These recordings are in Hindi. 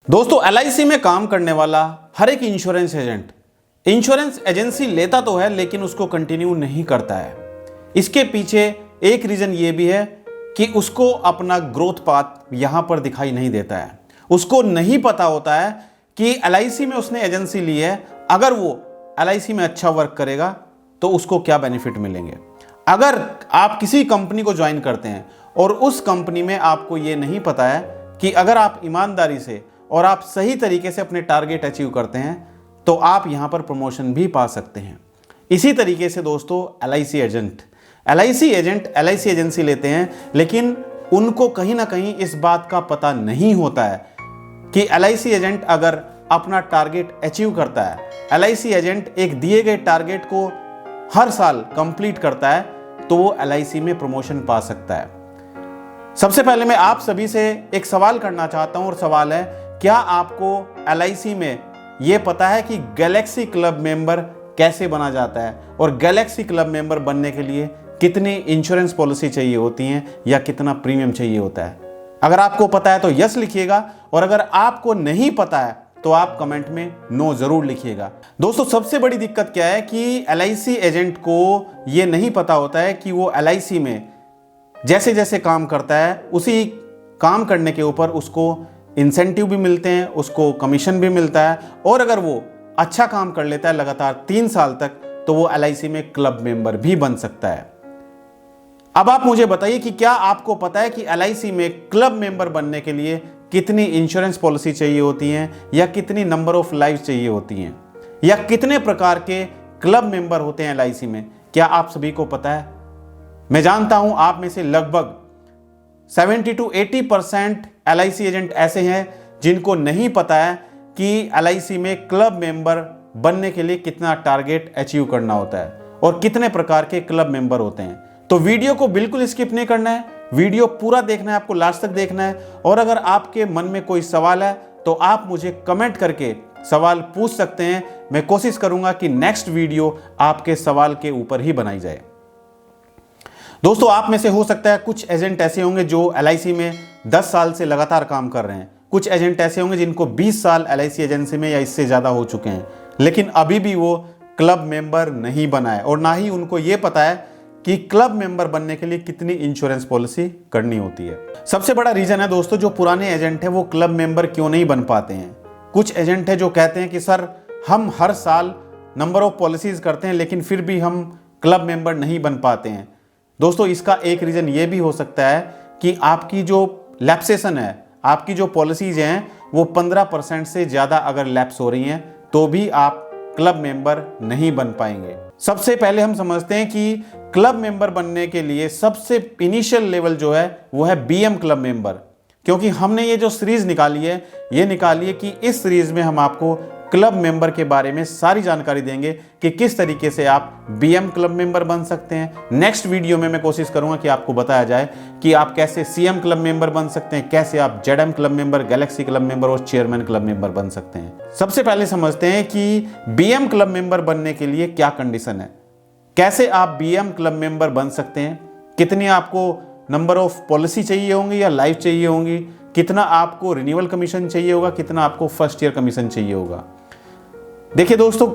दोस्तों एलआईसी में काम करने वाला हर एक इंश्योरेंस एजेंट इंश्योरेंस एजेंसी लेता तो है लेकिन उसको कंटिन्यू नहीं करता है। इसके पीछे एक रीजन ये भी है कि उसको अपना ग्रोथ पाथ यहां पर दिखाई नहीं देता है। उसको नहीं पता होता है कि एलआईसी में उसने एजेंसी ली है, अगर वो एलआईसी में अच्छा वर्क करेगा तो उसको क्या बेनिफिट मिलेंगे। अगर आप किसी कंपनी को ज्वाइन करते हैं और उस कंपनी में आपको ये नहीं पता है कि अगर आप ईमानदारी से और आप सही तरीके से अपने टारगेट अचीव करते हैं तो आप यहां पर प्रमोशन भी पा सकते हैं। इसी तरीके से दोस्तों एलआईसी एजेंट एलआईसी एजेंसी लेते हैं, लेकिन उनको कहीं ना कहीं इस बात का पता नहीं होता है कि एलआईसी एजेंट अगर अपना टारगेट अचीव करता है, एलआईसी एजेंट एक दिए गए टारगेट को हर साल कंप्लीट करता है तो वो एलआईसी में प्रमोशन पा सकता है। सबसे पहले मैं आप सभी से एक सवाल करना चाहता हूं और सवाल है, क्या आपको एलआईसी में यह पता है कि गैलेक्सी क्लब मेंबर कैसे बना जाता है और गैलेक्सी क्लब मेंबर बनने के लिए कितनी इंश्योरेंस पॉलिसी चाहिए होती है या कितना प्रीमियम चाहिए होता है। अगर आपको पता है तो यस लिखिएगा और अगर आपको नहीं पता है तो आप कमेंट में नो जरूर लिखिएगा। दोस्तों सबसे बड़ी दिक्कत क्या है कि एलआईसी एजेंट को यह नहीं पता होता है कि वो एलआईसी में जैसे जैसे काम करता है उसी काम करने के ऊपर उसको इंसेंटिव भी मिलते हैं, उसको कमीशन भी मिलता है और अगर वो अच्छा काम कर लेता है लगातार 3 साल तक तो वो एलआईसी में क्लब मेंबर भी बन सकता है। अब आप मुझे बताइए कि क्या आपको पता है कि एलआईसी में क्लब मेंबर बनने के लिए कितनी इंश्योरेंस पॉलिसी चाहिए होती है या कितनी नंबर ऑफ लाइफ चाहिए होती हैं या कितने प्रकार के क्लब मेंबर होते हैं एलआईसी में? क्या आप सभी को पता है? मैं जानता हूं आप में से लगभग 70 to 80% एलआईसी एजेंट ऐसे हैं जिनको नहीं पता है कि एलआईसी में क्लब मेंबर बनने के लिए कितना टारगेट अचीव करना होता है और कितने प्रकार के क्लब मेंबर होते हैं। तो वीडियो को बिल्कुल स्किप नहीं करना है, वीडियो पूरा देखना है, आपको लास्ट तक देखना है। और अगर आपके मन में कोई सवाल है तो आप मुझे कमेंट करके सवाल पूछ सकते हैं। मैं कोशिश करूंगा कि नेक्स्ट वीडियो आपके सवाल के ऊपर ही बनाई जाए। दोस्तों आप में से हो सकता है कुछ एजेंट ऐसे होंगे जो एलआईसी में 10 साल से लगातार काम कर रहे हैं, कुछ एजेंट ऐसे होंगे जिनको 20 साल एलआईसी एजेंसी में या इससे ज़्यादा हो चुके हैं, लेकिन अभी भी वो क्लब मेंबर नहीं बना है और ना ही उनको ये पता है कि क्लब मेंबर बनने के लिए कितनी इंश्योरेंस पॉलिसी करनी होती है। सबसे बड़ा रीज़न है दोस्तों, जो पुराने एजेंट हैं वो क्लब मेंबर क्यों नहीं बन पाते हैं। कुछ एजेंट हैं जो कहते हैं कि सर हम हर साल नंबर ऑफ पॉलिसीज़ करते हैं लेकिन फिर भी हम क्लब मेंबर नहीं बन पाते हैं। दोस्तों इसका एक रीज़न ये भी हो सकता है कि आपकी जो लैप्सेशन है, आपकी जो पॉलिसीज हैं वो 15% से ज़्यादा अगर लैप्स हो रही हैं तो भी आप क्लब मेंबर नहीं बन पाएंगे। सबसे पहले हम समझते हैं कि क्लब मेंबर बनने के लिए सबसे इनिशियल लेवल जो है वो है बीएम क्लब मेंबर, क्योंकि हमने ये जो सीरीज निकाली है ये निकाली है कि इस सीरीज में हम आपको क्लब मेंबर के बारे में सारी जानकारी देंगे कि किस तरीके से आप बीएम क्लब मेंबर बन सकते हैं। नेक्स्ट वीडियो में मैं कोशिश करूंगा कि आपको बताया जाए कि आप कैसे सीएम क्लब मेंबर बन सकते हैं, कैसे आप ZM club member, Galaxy club member और चेयरमैन क्लब मेंबर बन सकते हैं। सबसे पहले समझते हैं कि बीएम क्लब मेंबर बनने के लिए क्या कंडीशन है, कैसे आप बीएम क्लब मेंबर बन सकते हैं, कितनी आपको नंबर ऑफ पॉलिसी चाहिए होंगी या लाइफ चाहिए होंगी, कितना आपको रिन्यूअल कमीशन चाहिए होगा, कितना आपको फर्स्ट ईयर कमीशन चाहिए होगा। देखिए दोस्तों,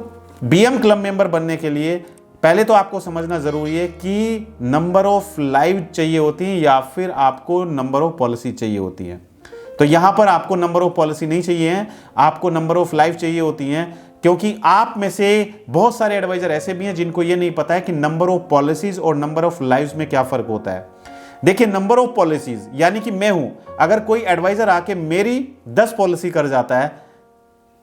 बीएम क्लब मेंबर बनने के लिए पहले तो आपको समझना जरूरी है कि नंबर ऑफ लाइफ चाहिए होती है या फिर आपको नंबर ऑफ पॉलिसी चाहिए होती है। तो यहां पर आपको नंबर ऑफ पॉलिसी नहीं चाहिए है, आपको नंबर ऑफ लाइफ चाहिए होती है, क्योंकि आप में से बहुत सारे एडवाइजर ऐसे भी हैं जिनको यह नहीं पता है कि नंबर ऑफ पॉलिसीज और नंबर ऑफ लाइफ में क्या फर्क होता है। देखिए नंबर ऑफ पॉलिसीज यानी कि मैं हूं, अगर कोई एडवाइजर आके मेरी 10 पॉलिसी कर जाता है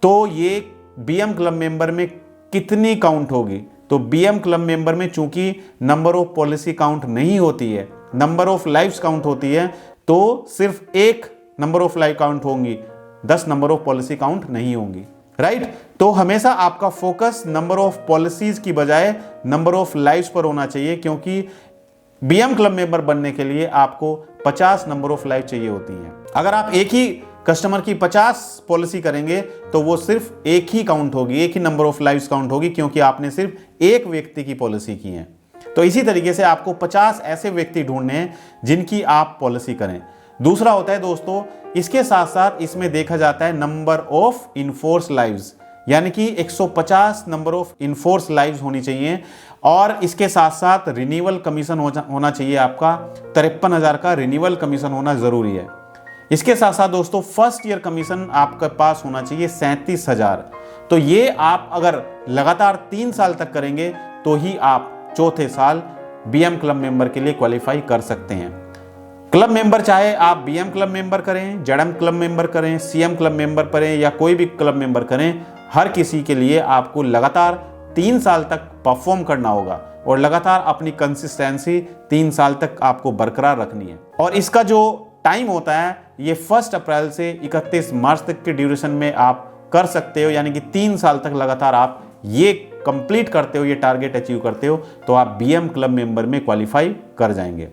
तो ये बीएम क्लब मेंबर में कितनी काउंट होगी। तो बीएम क्लब मेंबर में चूंकि नंबर ऑफ पॉलिसी काउंट नहीं होती है, नंबर ऑफ लाइफ्स काउंट होती है, तो सिर्फ एक नंबर ऑफ लाइफ काउंट होंगी, 10 नंबर ऑफ पॉलिसी काउंट नहीं होंगी। राइट? तो हमेशा आपका फोकस नंबर ऑफ पॉलिसीज की बजाय नंबर ऑफ लाइफ्स पर होना चाहिए, क्योंकि बीएम क्लब मेंबर बनने के लिए आपको 50 नंबर ऑफ लाइफ चाहिए होती है। अगर आप एक ही कस्टमर की 50 पॉलिसी करेंगे तो वो सिर्फ एक ही काउंट होगी, एक ही नंबर ऑफ लाइफ्स काउंट होगी, क्योंकि आपने सिर्फ एक व्यक्ति की पॉलिसी की है। तो इसी तरीके से आपको 50 ऐसे व्यक्ति ढूंढने हैं जिनकी आप पॉलिसी करें। दूसरा होता है दोस्तों, इसके साथ साथ इसमें देखा जाता है नंबर ऑफ इनफोर्स लाइव्स, यानी कि 150 नंबर ऑफ इनफोर्स लाइव्स होनी चाहिए। और इसके साथ साथ रिन्यूअल कमीशन होना चाहिए आपका 53,000 का रिन्यूअल कमीशन होना जरूरी है। इसके साथ साथ दोस्तों फर्स्ट ईयर कमीशन आपके पास होना चाहिए 37,000। तो ये आप अगर लगातार 3 साल तक करेंगे तो ही आप चौथे साल बीएम क्लब मेंबर के लिए क्वालिफाई कर सकते हैं। क्लब मेंबर चाहे आप बीएम क्लब मेंबर करें, जेडएम क्लब मेंबर करें, सीएम क्लब मेंबर करें या कोई भी क्लब मेंबर करें, हर किसी के लिए आपको लगातार 3 साल तक परफॉर्म करना होगा और लगातार अपनी कंसिस्टेंसी 3 साल तक आपको बरकरार रखनी है। और इसका जो टाइम होता है ये 1 अप्रैल से 31 मार्च तक के ड्यूरेशन में आप कर सकते हो, यानी कि 3 साल तक लगातार आप ये कंप्लीट करते हो, ये टारगेट अचीव करते हो तो आप बीएम क्लब मेंबर में क्वालिफाई कर जाएंगे।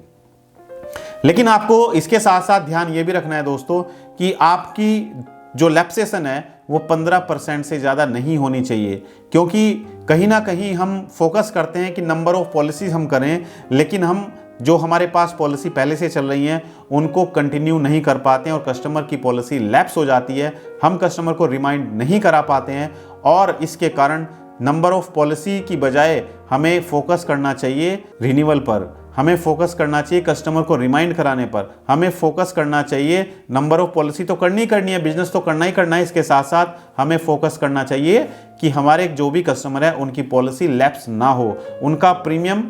लेकिन आपको इसके साथ साथ ध्यान ये भी रखना है दोस्तों कि आपकी जो लैप्सेशन है वो 15% से ज़्यादा नहीं होनी चाहिए, क्योंकि कहीं ना कहीं हम फोकस करते हैं कि नंबर ऑफ पॉलिसीज हम करें, लेकिन हम जो हमारे पास पॉलिसी पहले से चल रही हैं उनको कंटिन्यू नहीं कर पाते हैं और कस्टमर की पॉलिसी लैप्स हो जाती है, हम कस्टमर को रिमाइंड नहीं करा पाते हैं और इसके कारण नंबर ऑफ पॉलिसी की बजाय हमें फोकस करना चाहिए रिन्यूअल पर, हमें फोकस करना चाहिए कस्टमर को रिमाइंड कराने पर, हमें फोकस करना चाहिए नंबर ऑफ पॉलिसी तो करनी है, बिजनेस तो करना ही करना है, इसके साथ साथ हमें फोकस करना चाहिए कि हमारे जो भी कस्टमर है उनकी पॉलिसी लैप्स ना हो, उनका प्रीमियम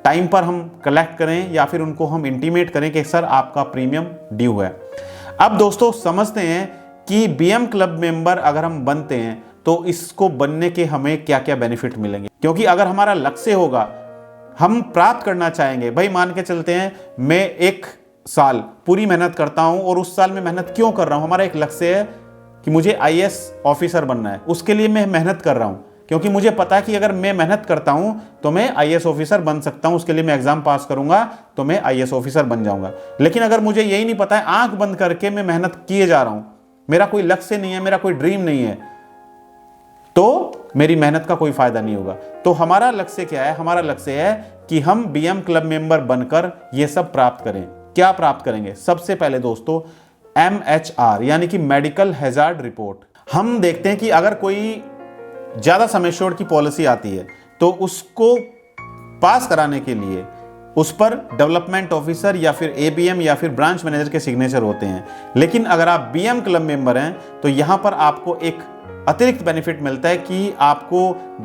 टाइम पर हम कलेक्ट करें या फिर उनको हम इंटीमेट करें कि सर आपका प्रीमियम ड्यू है। अब दोस्तों समझते हैं कि बीएम क्लब मेंबर अगर हम बनते हैं तो इसको बनने के हमें क्या क्या बेनिफिट मिलेंगे, क्योंकि अगर हमारा लक्ष्य होगा, हम प्राप्त करना चाहेंगे, भाई मान के चलते हैं मैं 1 साल पूरी मेहनत करता हूं और उस साल में मेहनत क्यों कर रहा हूं, हमारा एक लक्ष्य है कि मुझे आईएएस ऑफिसर बनना है, उसके लिए मैं मेहनत कर रहा हूं क्योंकि मुझे पता है कि अगर मैं मेहनत करता हूं तो मैं आईएएस ऑफिसर बन सकता हूं, उसके लिए मैं एग्जाम पास करूंगा तो मैं आईएएस ऑफिसर बन जाऊंगा। लेकिन अगर मुझे यही नहीं पता है, आंख बंद करके मैं मेहनत किए जा रहा हूं, मेरा कोई लक्ष्य नहीं है, मेरा कोई ड्रीम नहीं है, तो मेरी मेहनत का कोई फायदा नहीं होगा। तो हमारा लक्ष्य क्या है, हमारा लक्ष्य है कि हम बीएम क्लब मेंबर बनकर ये सब प्राप्त करें। क्या प्राप्त करेंगे? सबसे पहले दोस्तों MHR यानी कि मेडिकल हैजार्ड रिपोर्ट। हम देखते हैं कि अगर कोई ज्यादा सम एश्योर्ड की पॉलिसी आती है तो उसको पास कराने के लिए उस पर डेवलपमेंट ऑफिसर या फिर ABM या फिर ब्रांच मैनेजर के सिग्नेचर होते हैं। लेकिन अगर आप बीएम क्लब मेंबर हैं तो यहां पर आपको एक अतिरिक्त बेनिफिट मिलता है कि आपको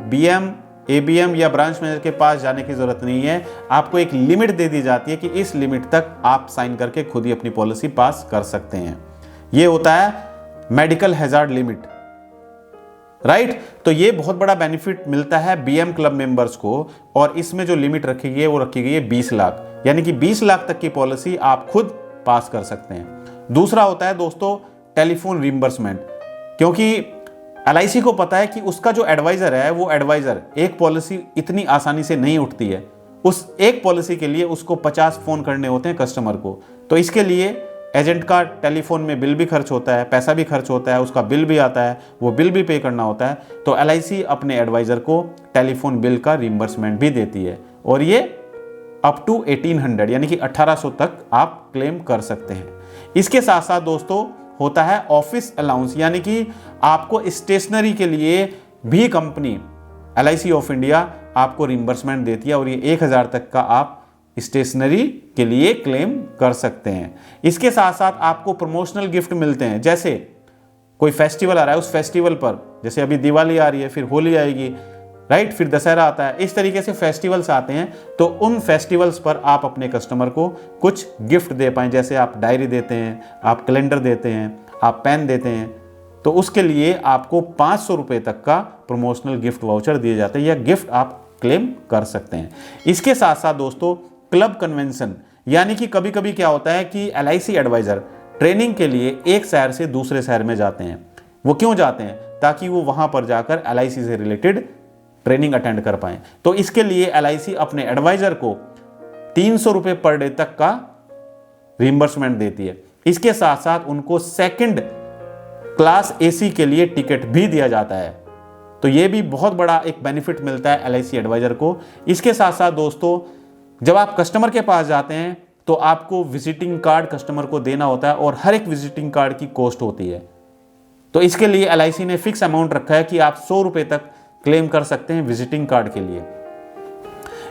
BM, ABM या ब्रांच मैनेजर के पास जाने की जरूरत नहीं है, आपको एक लिमिट दे दी जाती है कि इस लिमिट तक आप साइन करके खुद ही अपनी पॉलिसी पास कर सकते हैं। यह होता है मेडिकल हैजार्ड लिमिट, राइट। तो ये बहुत बड़ा बेनिफिट मिलता है बीएम क्लब मेंबर्स को और इसमें जो लिमिट रखी गई है वो रखी गई है 20 लाख, यानी कि 20 लाख तक की पॉलिसी आप खुद पास कर सकते हैं। दूसरा होता है दोस्तों टेलीफोन रिम्बर्समेंट, क्योंकि LIC को पता है कि उसका जो एडवाइजर है वो एडवाइजर एक पॉलिसी इतनी आसानी से नहीं उठती है, उस एक पॉलिसी के लिए उसको 50 फोन करने होते हैं कस्टमर को। तो इसके लिए एजेंट का टेलीफोन में बिल भी खर्च होता है, पैसा भी खर्च होता है, उसका बिल भी आता है, वो बिल भी पे करना होता है। तो LIC अपने एडवाइजर को टेलीफोन बिल का रिम्बर्समेंट भी देती है और ये अप टू 1800 यानी कि 1800 तक आप क्लेम कर सकते हैं। इसके साथ साथ दोस्तों होता है ऑफिस अलाउंस, यानी कि आपको स्टेशनरी के लिए भी कंपनी LIC ऑफ इंडिया आपको रिम्बर्समेंट देती है और ये 1000 तक का आप स्टेशनरी के लिए क्लेम कर सकते हैं। इसके साथ साथ आपको प्रमोशनल गिफ्ट मिलते हैं, जैसे कोई फेस्टिवल आ रहा है उस फेस्टिवल पर, जैसे अभी दिवाली आ रही है, फिर होली आएगी, राइट, फिर दशहरा आता है, इस तरीके से फेस्टिवल्स आते हैं। तो उन फेस्टिवल्स पर आप अपने कस्टमर को कुछ गिफ्ट दे पाएं, जैसे आप डायरी देते हैं, आप कैलेंडर देते हैं, आप पेन देते हैं, तो उसके लिए आपको 500 रुपये तक का प्रमोशनल गिफ्ट वाउचर दिए जाते हैं, यह गिफ्ट आप क्लेम कर सकते हैं। इसके साथ साथ दोस्तों क्लब कन्वेंशन, यानी कि कभी कभी क्या होता है कि LIC एडवाइजर ट्रेनिंग के लिए एक शहर से दूसरे शहर में जाते हैं। वो क्यों जाते हैं? ताकि वो वहां पर जाकर LIC से रिलेटेड ट्रेनिंग अटेंड कर पाएं। तो इसके लिए LIC अपने एडवाइजर को 300 रुपये पर डे तक का रिम्बर्समेंट देती है। इसके साथ साथ उनको सेकंड क्लास AC के लिए टिकट भी दिया जाता है। तो ये भी बहुत बड़ा एक बेनिफिट मिलता है LIC एडवाइजर को। इसके साथ साथ दोस्तों जब आप कस्टमर के पास जाते हैं तो आपको विजिटिंग कार्ड कस्टमर को देना होता है और हर एक विजिटिंग कार्ड की कॉस्ट होती है। तो इसके लिए LIC ने फिक्स अमाउंट रखा है कि आप 100 रुपये तक क्लेम कर सकते हैं विजिटिंग कार्ड के लिए।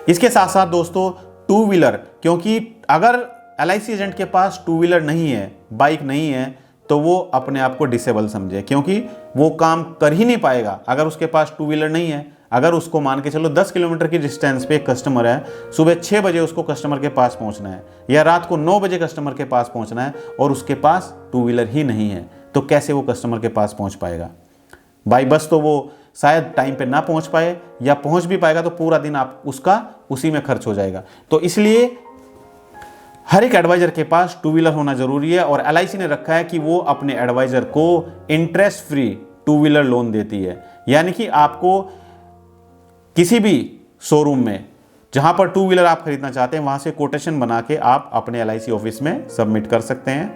इसके साथ साथ दोस्तों टू व्हीलर, क्योंकि अगर LIC एजेंट के पास टू व्हीलर नहीं है, बाइक नहीं है, तो वो अपने आप को डिसेबल समझे, क्योंकि वो काम कर ही नहीं पाएगा अगर उसके पास टू व्हीलर नहीं है। अगर उसको मान के चलो 10 किलोमीटर की डिस्टेंस पे एक कस्टमर है, सुबह 6 बजे उसको कस्टमर के पास पहुंचना है या रात को 9 बजे कस्टमर के पास पहुंचना है और उसके पास टू व्हीलर ही नहीं है, तो कैसे वो कस्टमर के पास पहुंच पाएगा? बाई बस तो वो शायद टाइम पे ना पहुंच पाए, या पहुंच भी पाएगा तो पूरा दिन आप उसका उसी में खर्च हो जाएगा। तो इसलिए हर एक एडवाइजर के पास टू व्हीलर होना जरूरी है और LIC ने रखा है कि वो अपने एडवाइजर को interest free two wheeler loan देती है। यानी कि आपको किसी भी शोरूम में जहां पर टू व्हीलर आप खरीदना चाहते हैं वहां से कोटेशन बना के आप अपने LIC ऑफिस में सबमिट कर सकते हैं।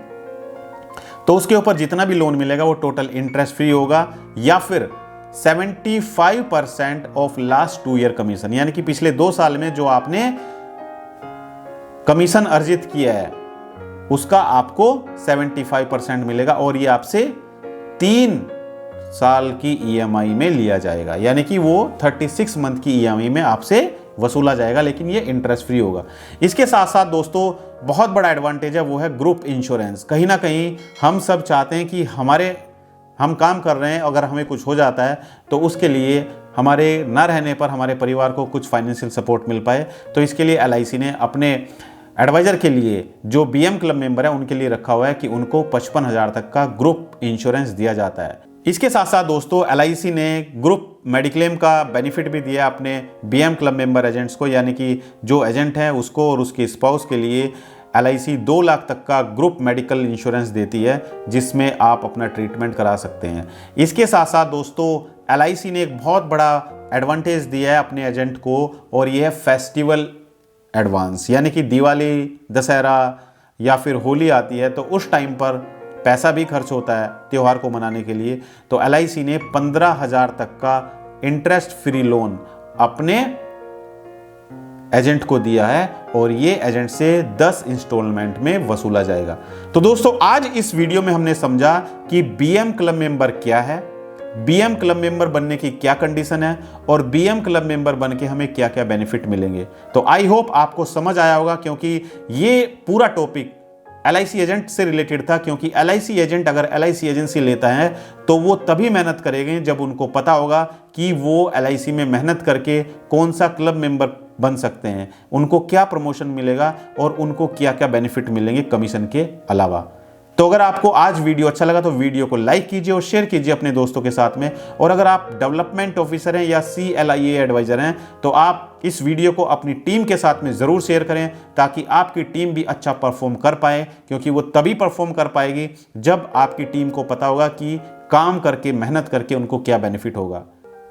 तो उसके ऊपर जितना भी लोन मिलेगा वो टोटल इंटरेस्ट फ्री होगा, या फिर 75% ऑफ लास्ट 2 ईयर कमीशन, यानी कि पिछले 2 साल में जो आपने कमीशन अर्जित किया है उसका आपको 75% मिलेगा और ये आपसे 3 साल की EMI में लिया जाएगा, यानी कि वो 36 मंथ की EMI में आपसे वसूला जाएगा, लेकिन ये इंटरेस्ट फ्री होगा। इसके साथ साथ दोस्तों बहुत बड़ा एडवांटेज है, वो है ग्रुप इंश्योरेंस। कहीं ना कहीं हम सब चाहते हैं कि हम काम कर रहे हैं, अगर हमें कुछ हो जाता है तो उसके लिए हमारे ना रहने पर हमारे परिवार को कुछ फाइनेंशियल सपोर्ट मिल पाए। तो इसके लिए LIC ने अपने एडवाइजर के लिए जो BM क्लब मेंबर है उनके लिए रखा हुआ है कि उनको 55,000 तक का ग्रुप इंश्योरेंस दिया जाता है। इसके साथ साथ दोस्तों LIC ने ग्रुप मेडिक्लेम का बेनिफिट भी दिया अपने BM क्लब मेंबर एजेंट्स को, यानी कि जो एजेंट है उसको और उसके स्पाउस के लिए LIC 2 लाख तक का ग्रुप मेडिकल इंश्योरेंस देती है, जिसमें आप अपना ट्रीटमेंट करा सकते हैं। इसके साथ साथ दोस्तों LIC ने एक बहुत बड़ा एडवांटेज दिया है अपने एजेंट को, और यह है फेस्टिवल एडवांस। यानी कि दिवाली, दशहरा या फिर होली आती है तो उस टाइम पर पैसा भी खर्च होता है त्यौहार को मनाने के लिए, तो LIC ने 15,000 तक का इंटरेस्ट फ्री लोन अपने एजेंट को दिया है और ये एजेंट से 10 इंस्टॉलमेंट में वसूला जाएगा। तो दोस्तों आज इस वीडियो में हमने समझा कि BM क्लब मेंबर क्या है, BM क्लब मेंबर बनने की क्या कंडीशन है और BM क्लब मेंबर बन के हमें क्या क्या बेनिफिट मिलेंगे। तो आई होप आपको समझ आया होगा, क्योंकि ये पूरा टॉपिक LIC एजेंट से रिलेटेड था। क्योंकि LIC एजेंट अगर LIC एजेंसी लेता है तो वो तभी मेहनत करेंगे जब उनको पता होगा कि वो LIC में मेहनत करके कौन सा क्लब मेंबर बन सकते हैं, उनको क्या प्रमोशन मिलेगा और उनको क्या क्या बेनिफिट मिलेंगे कमीशन के अलावा। तो अगर आपको आज वीडियो अच्छा लगा तो वीडियो को लाइक कीजिए और शेयर कीजिए अपने दोस्तों के साथ में। और अगर आप डेवलपमेंट ऑफिसर हैं या CLIA एडवाइजर हैं तो आप इस वीडियो को अपनी टीम के साथ में ज़रूर शेयर करें, ताकि आपकी टीम भी अच्छा परफॉर्म कर पाए, क्योंकि वो तभी परफॉर्म कर पाएगी जब आपकी टीम को पता होगा कि काम करके मेहनत करके उनको क्या बेनिफिट होगा।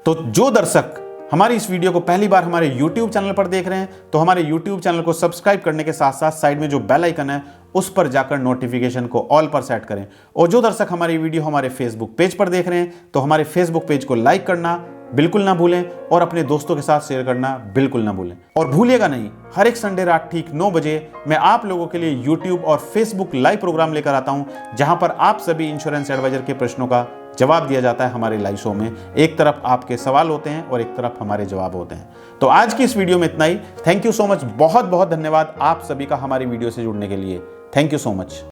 तो जो दर्शक हमारी इस वीडियो को पहली बार हमारे YouTube चैनल पर देख रहे हैं तो हमारे YouTube चैनल को सब्सक्राइब करने के साथ साथ साइड में जो बेल आइकन है उस पर जाकर नोटिफिकेशन को ऑल पर सेट करें। और जो दर्शक हमारी वीडियो हमारे Facebook पेज पर देख रहे हैं तो हमारे Facebook पेज को लाइक करना बिल्कुल ना भूलें और अपने दोस्तों के साथ शेयर करना बिल्कुल ना भूलें। और भूलिएगा नहीं, हर एक संडे रात ठीक 9 बजे मैं आप लोगों के लिए YouTube और Facebook लाइव प्रोग्राम लेकर आता हूं, जहां पर आप सभी इंश्योरेंस एडवाइजर के प्रश्नों का जवाब दिया जाता है हमारे लाइव शो में। एक तरफ आपके सवाल होते हैं और एक तरफ हमारे जवाब होते हैं। तो आज की इस वीडियो में इतना ही। थैंक यू सो मच, बहुत बहुत धन्यवाद आप सभी का हमारी वीडियो से जुड़ने के लिए। Thank you so much.